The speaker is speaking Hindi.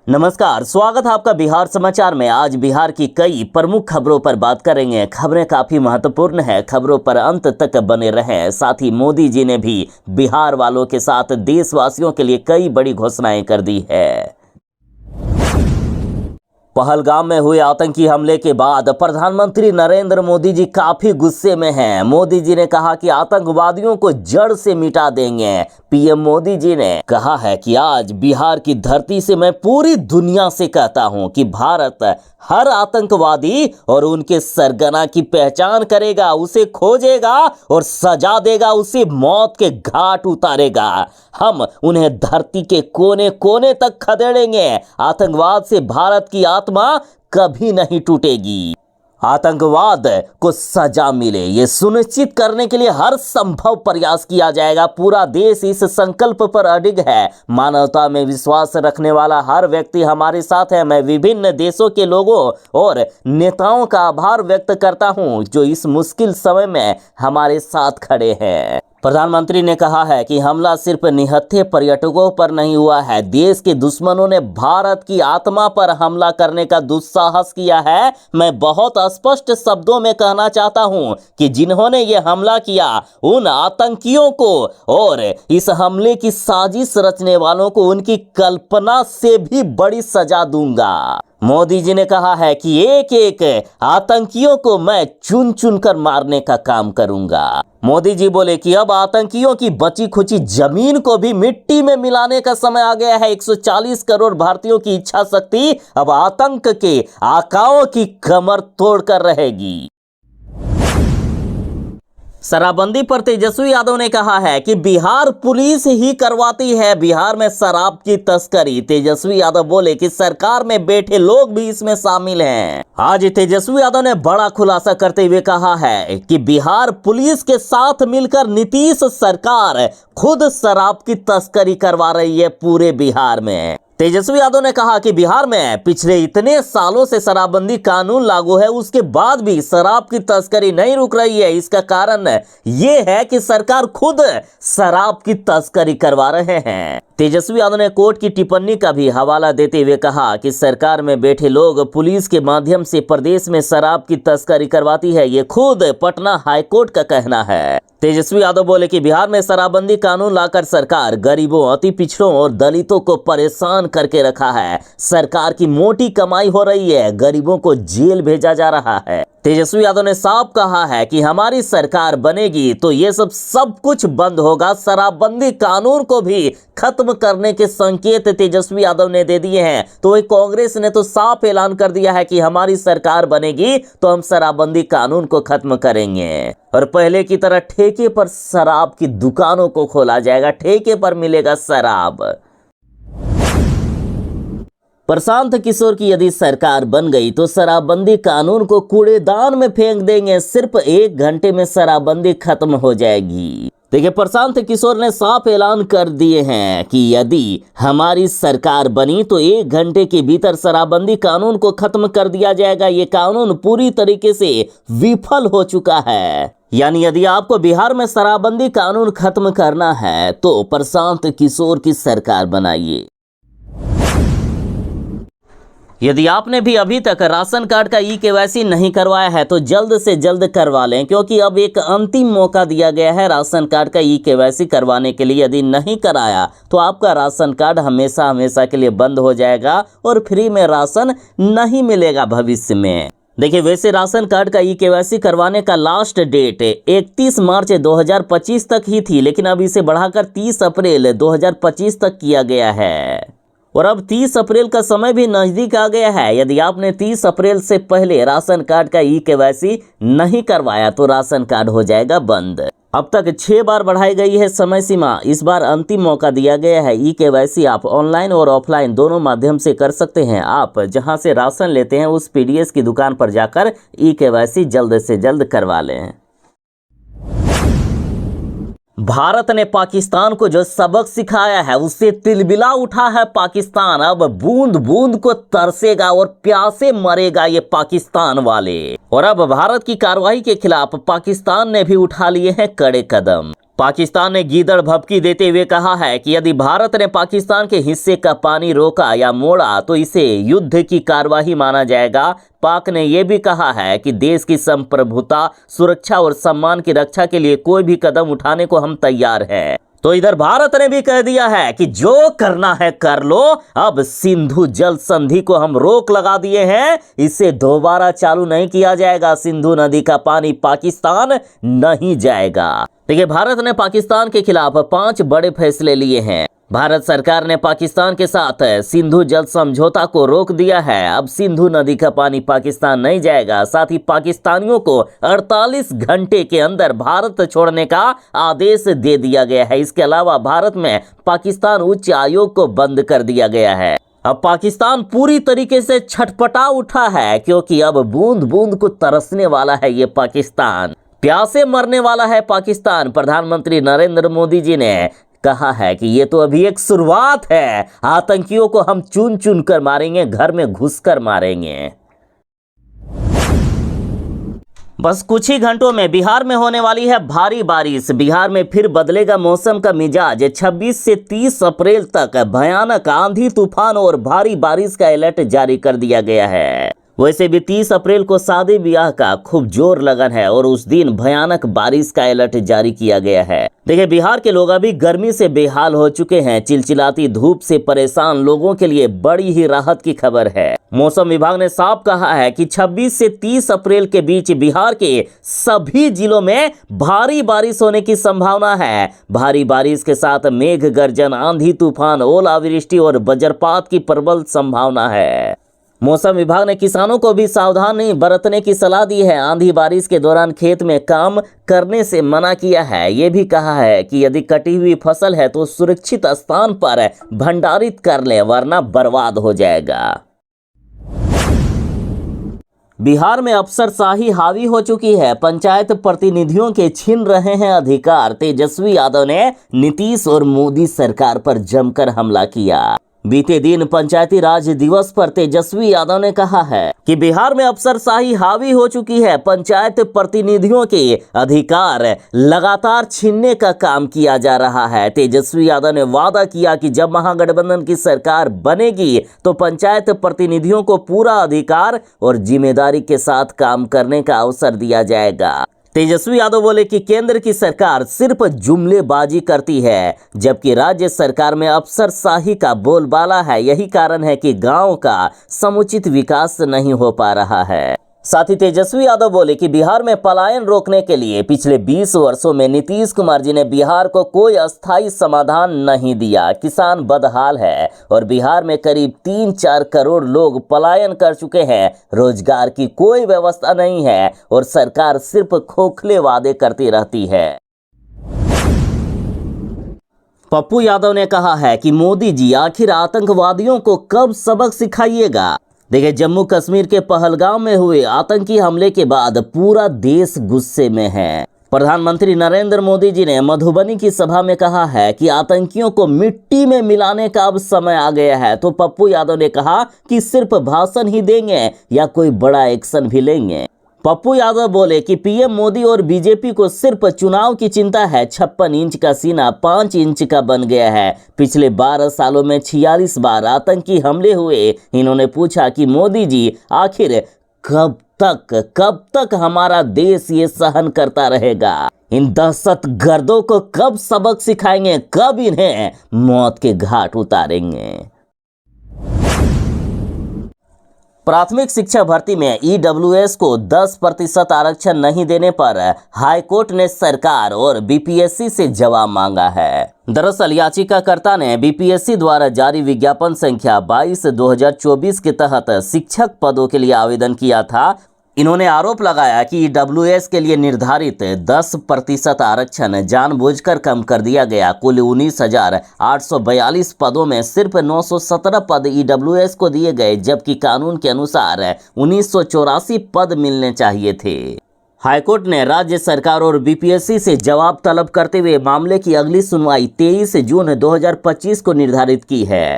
नमस्कार, स्वागत है आपका बिहार समाचार में। आज बिहार की कई प्रमुख खबरों पर बात करेंगे। खबरें काफी महत्वपूर्ण है, खबरों पर अंत तक बने रहें। साथ ही मोदी जी ने भी बिहार वालों के साथ देशवासियों के लिए कई बड़ी घोषणाएं कर दी है। पहलगाम में हुए आतंकी हमले के बाद प्रधानमंत्री नरेंद्र मोदी जी काफी गुस्से में हैं। मोदी जी ने कहा कि आतंकवादियों को जड़ से मिटा देंगे। पीएम मोदी जी ने कहा है कि आज बिहार की धरती से मैं पूरी दुनिया से कहता हूं कि भारत हर आतंकवादी और उनके सरगना की पहचान करेगा, उसे खोजेगा और सजा देगा, उसे मौत के घाट उतारेगा। हम उन्हें धरती के कोने कोने तक खदेड़ेंगे। आतंकवाद से भारत की आत्मा कभी नहीं टूटेगी। आतंकवाद को सजा मिले, ये सुनिश्चित करने के लिए हर संभव प्रयास किया जाएगा। पूरा देश इस संकल्प पर अडिग है। मानवता में विश्वास रखने वाला हर व्यक्ति हमारे साथ है। मैं विभिन्न देशों के लोगों और नेताओं का आभार व्यक्त करता हूं जो इस मुश्किल समय में हमारे साथ खड़े हैं। प्रधानमंत्री ने कहा है कि हमला सिर्फ निहत्थे पर्यटकों पर नहीं हुआ है। देश के दुश्मनों ने भारत की आत्मा पर हमला करने का दुस्साहस किया है। मैं बहुत स्पष्ट शब्दों में कहना चाहता हूं कि जिन्होंने ये हमला किया उन आतंकियों को और इस हमले की साजिश रचने वालों को उनकी कल्पना से भी बड़ी सजा दूंगा। मोदी जी ने कहा है कि एक एक आतंकियों को मैं चुन चुन कर मारने का काम करूंगा। मोदी जी बोले कि अब आतंकियों की बची खुची जमीन को भी मिट्टी में मिलाने का समय आ गया है। 140 करोड़ भारतीयों की इच्छा शक्ति अब आतंक के आकाओं की कमर तोड़कर रहेगी। शराबबंदी पर तेजस्वी यादव ने कहा है कि बिहार पुलिस ही करवाती है बिहार में शराब की तस्करी। तेजस्वी यादव बोले कि सरकार में बैठे लोग भी इसमें शामिल हैं। आज तेजस्वी यादव ने बड़ा खुलासा करते हुए कहा है कि बिहार पुलिस के साथ मिलकर नीतीश सरकार खुद शराब की तस्करी करवा रही है पूरे बिहार में। तेजस्वी यादव ने कहा कि बिहार में पिछले इतने सालों से शराबबंदी कानून लागू है, उसके बाद भी शराब की तस्करी नहीं रुक रही है। इसका कारण ये है कि सरकार खुद शराब की तस्करी करवा रहे हैं। तेजस्वी यादव ने कोर्ट की टिप्पणी का भी हवाला देते हुए कहा कि सरकार में बैठे लोग पुलिस के माध्यम से प्रदेश में शराब की तस्करी करवाती है। ये खुद पटना हाईकोर्ट का कहना है। तेजस्वी यादव बोले कि बिहार में शराबबंदी कानून लाकर सरकार गरीबों, अति पिछड़ों और दलितों को परेशान करके रखा है। सरकार की मोटी कमाई हो रही है, गरीबों को जेल भेजा जा रहा है। तेजस्वी यादव ने साफ कहा है कि हमारी सरकार बनेगी तो ये सब कुछ बंद होगा। शराबबंदी कानून को भी खत्म करने के संकेत तेजस्वी यादव ने दे दिए हैं। तो वही कांग्रेस ने तो साफ ऐलान कर दिया है कि हमारी सरकार बनेगी तो हम शराबबंदी कानून को खत्म करेंगे और पहले की तरह ठेके पर शराब की दुकानों को खोला जाएगा। ठेके पर मिलेगा शराब। प्रशांत किशोर की यदि सरकार बन गई तो शराबबंदी कानून को कूड़ेदान में फेंक देंगे। सिर्फ 1 घंटे में शराबबंदी खत्म हो जाएगी। देखिए, प्रशांत किशोर ने साफ ऐलान कर दिए हैं कि यदि हमारी सरकार बनी तो 1 घंटे के भीतर शराबबंदी कानून को खत्म कर दिया जाएगा। ये कानून पूरी तरीके से विफल हो चुका है। यानी यदि आपको बिहार में शराबबंदी कानून खत्म करना है तो प्रशांत किशोर की सरकार बनाइए। यदि आपने भी अभी तक राशन कार्ड का ई-केवाईसी नहीं करवाया है तो जल्द से जल्द करवा लें, क्योंकि अब एक अंतिम मौका दिया गया है राशन कार्ड का ई-केवाईसी करवाने के लिए। यदि नहीं कराया तो आपका राशन कार्ड हमेशा हमेशा के लिए बंद हो जाएगा और फ्री में राशन नहीं मिलेगा भविष्य में। देखिए, वैसे राशन कार्ड का ई-केवाईसी करवाने का लास्ट डेट 31 मार्च 2025 तक ही थी, लेकिन अब इसे बढ़ाकर 30 अप्रैल 2025 तक किया गया है और अब 30 अप्रैल का समय भी नजदीक आ गया है। यदि आपने 30 अप्रैल से पहले राशन कार्ड का ई-केवाईसी नहीं करवाया तो राशन कार्ड हो जाएगा बंद। अब तक 6 बार बढ़ाई गई है समय सीमा, इस बार अंतिम मौका दिया गया है। ई-केवाईसी आप ऑनलाइन और ऑफलाइन दोनों माध्यम से कर सकते हैं। आप जहां से राशन लेते हैं उस पीडीएस की दुकान पर जाकर ई-केवाईसी जल्द से जल्द करवा लें। भारत ने पाकिस्तान को जो सबक सिखाया है उससे तिलबिला उठा है पाकिस्तान। अब बूंद बूंद को तरसेगा और प्यासे मरेगा ये पाकिस्तान वाले। और अब भारत की कार्रवाई के खिलाफ पाकिस्तान ने भी उठा लिए हैं कड़े कदम। पाकिस्तान ने गीदड़ भभकी देते हुए कहा है कि यदि भारत ने पाकिस्तान के हिस्से का पानी रोका या मोड़ा तो इसे युद्ध की कार्यवाही माना जाएगा। पाक ने यह भी कहा है कि देश की संप्रभुता, सुरक्षा और सम्मान की रक्षा के लिए कोई भी कदम उठाने को हम तैयार हैं। तो इधर भारत ने भी कह दिया है कि जो करना है कर लो। अब सिंधु जल संधि को हम रोक लगा दिए हैं, इसे दोबारा चालू नहीं किया जाएगा। सिंधु नदी का पानी पाकिस्तान नहीं जाएगा। देखिए, भारत ने पाकिस्तान के खिलाफ 5 बड़े फैसले लिए हैं। भारत सरकार ने पाकिस्तान के साथ सिंधु जल समझौता को रोक दिया है। अब सिंधु नदी का पानी पाकिस्तान नहीं जाएगा। साथ ही पाकिस्तानियों को 48 घंटे के अंदर भारत छोड़ने का आदेश दे दिया गया है। इसके अलावा भारत में पाकिस्तान उच्च आयोग को बंद कर दिया गया है। अब पाकिस्तान पूरी तरीके से छटपटा उठा है, क्योंकि अब बूंद बूंद को तरसने वाला है ये पाकिस्तान, प्यासे मरने वाला है पाकिस्तान। प्रधानमंत्री नरेंद्र मोदी जी ने कहा है कि ये तो अभी एक शुरुआत है, आतंकियों को हम चुन चुन कर मारेंगे, घर में घुसकर मारेंगे। बस कुछ ही घंटों में बिहार में होने वाली है भारी बारिश। बिहार में फिर बदलेगा मौसम का मिजाज। 26 से 30 अप्रैल तक भयानक आंधी, तूफान और भारी बारिश का अलर्ट जारी कर दिया गया है। वैसे भी 30 अप्रैल को शादी ब्याह का खूब जोर लगन है और उस दिन भयानक बारिश का अलर्ट जारी किया गया है। देखिए, बिहार के लोग अभी गर्मी से बेहाल हो चुके हैं। चिलचिलाती धूप से परेशान लोगों के लिए बड़ी ही राहत की खबर है। मौसम विभाग ने साफ कहा है कि 26 से 30 अप्रैल के बीच बिहार के सभी जिलों में भारी बारिश होने की संभावना है। भारी बारिश के साथ मेघ गर्जन, आंधी तूफान, ओलावृष्टि और वज्रपात की प्रबल संभावना है। मौसम विभाग ने किसानों को भी सावधानी बरतने की सलाह दी है। आंधी बारिश के दौरान खेत में काम करने से मना किया है। ये भी कहा है कि यदि कटी हुई फसल है तो सुरक्षित स्थान पर भंडारित कर लें, वरना बर्बाद हो जाएगा। बिहार में अफसरशाही हावी हो चुकी है। पंचायत प्रतिनिधियों के छीन रहे हैं अधिकार। तेजस्वी यादव ने नीतीश और मोदी सरकार पर जमकर हमला किया। बीते दिन पंचायती राज दिवस पर तेजस्वी यादव ने कहा है कि बिहार में अफसरशाही हावी हो चुकी है। पंचायत प्रतिनिधियों के अधिकार लगातार छीनने का काम किया जा रहा है। तेजस्वी यादव ने वादा किया कि जब महागठबंधन की सरकार बनेगी तो पंचायत प्रतिनिधियों को पूरा अधिकार और जिम्मेदारी के साथ काम करने का अवसर दिया जाएगा। तेजस्वी यादव बोले कि केंद्र की सरकार सिर्फ जुमलेबाजी करती है, जबकि राज्य सरकार में अफसरशाही का बोलबाला है। यही कारण है कि गांव का समुचित विकास नहीं हो पा रहा है। साथ ही तेजस्वी यादव बोले कि बिहार में पलायन रोकने के लिए पिछले 20 वर्षों में नीतीश कुमार जी ने बिहार को कोई अस्थायी समाधान नहीं दिया। किसान बदहाल है और बिहार में करीब 3-4 करोड़ लोग पलायन कर चुके हैं। रोजगार की कोई व्यवस्था नहीं है और सरकार सिर्फ खोखले वादे करती रहती है। पप्पू यादव ने कहा है कि मोदी जी आखिर आतंकवादियों को कब सबक सिखाइएगा। देखिए, जम्मू कश्मीर के पहलगाम में हुए आतंकी हमले के बाद पूरा देश गुस्से में है। प्रधानमंत्री नरेंद्र मोदी जी ने मधुबनी की सभा में कहा है कि आतंकियों को मिट्टी में मिलाने का अब समय आ गया है। तो पप्पू यादव ने कहा कि सिर्फ भाषण ही देंगे या कोई बड़ा एक्शन भी लेंगे। पप्पू यादव बोले कि पीएम मोदी और बीजेपी को सिर्फ चुनाव की चिंता है। 56 इंच का सीना 5 इंच का बन गया है। पिछले 12 सालों में 46 बार आतंकी हमले हुए। इन्होंने पूछा कि मोदी जी आखिर कब तक हमारा देश ये सहन करता रहेगा? इन दहशतगर्दों को कब सबक सिखाएंगे? कब इन्हें मौत के घाट उतारेंगे? प्राथमिक शिक्षा भर्ती में ईडब्ल्यूएस को 10% आरक्षण नहीं देने पर हाईकोर्ट ने सरकार और बीपीएससी से जवाब मांगा है। दरअसल याचिकाकर्ता ने बीपीएससी द्वारा जारी विज्ञापन संख्या 22/2024 के तहत शिक्षक पदों के लिए आवेदन किया था। इन्होंने आरोप लगाया कि ईडब्ल्यूएस के लिए निर्धारित 10% आरक्षण जानबूझकर कम कर दिया गया। कुल 19,842 पदों में सिर्फ 917 पद ईडब्ल्यूएस को दिए गए, जबकि कानून के अनुसार 1984 पद मिलने चाहिए थे। हाईकोर्ट ने राज्य सरकार और बीपीएससी से जवाब तलब करते हुए मामले की अगली सुनवाई 23 जून 2025 को निर्धारित की है।